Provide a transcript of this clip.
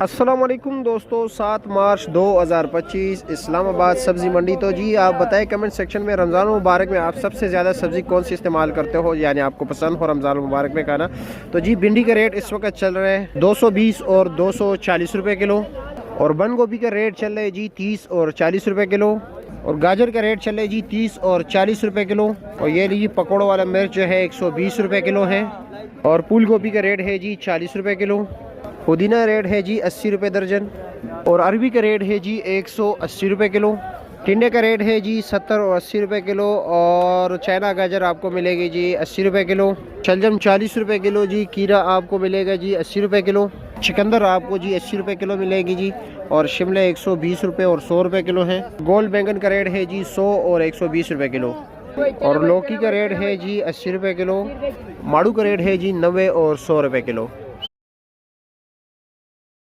अस्सलाम वालेकुम दोस्तों, 7 मार्च 2025 इस्लामाबाद सब्ज़ी मंडी। तो जी आप बताएं कमेंट सेक्शन में रमज़ान मुबारक में आप सबसे ज़्यादा सब्ज़ी कौन सी इस्तेमाल करते हो, यानी आपको पसंद हो रमज़ान मुबारक में खाना। तो जी भिंडी का रेट इस वक्त चल रहा है 220 और 240 रुपये किलो, और बंद गोभी का रेट चल रहा है जी 30 और 40 रुपये किलो, और गाजर का रेट चल रहा है जी 30 और 40 रुपये किलो, और ये लीजिए पकौड़ों वाला मिर्च जो है 120 रुपये किलो है, और फूल गोभी का रेट है जी 40 रुपये किलो, पुदीना रेट है जी 80 रुपये दर्जन, और अरबी का रेट है जी 180 रुपये किलो, टिंडे का रेट है जी 70 और 80 रुपये किलो, और चाइना गाजर आपको मिलेगी जी 80 रुपये किलो, शलजम 40 रुपये किलो जी, खीरा आपको मिलेगा जी 80 रुपये किलो, चुकंदर आपको जी 80 रुपये किलो मिलेगी जी, और शिमला 120 रुपये और 100 रुपये किलो है। गोल बैंगन का रेट है जी 100 और 120 रुपये किलो, और लौकी का रेट है जी 80 रुपये किलो, माड़ू का रेट है जी 90 और 100 रुपये किलो।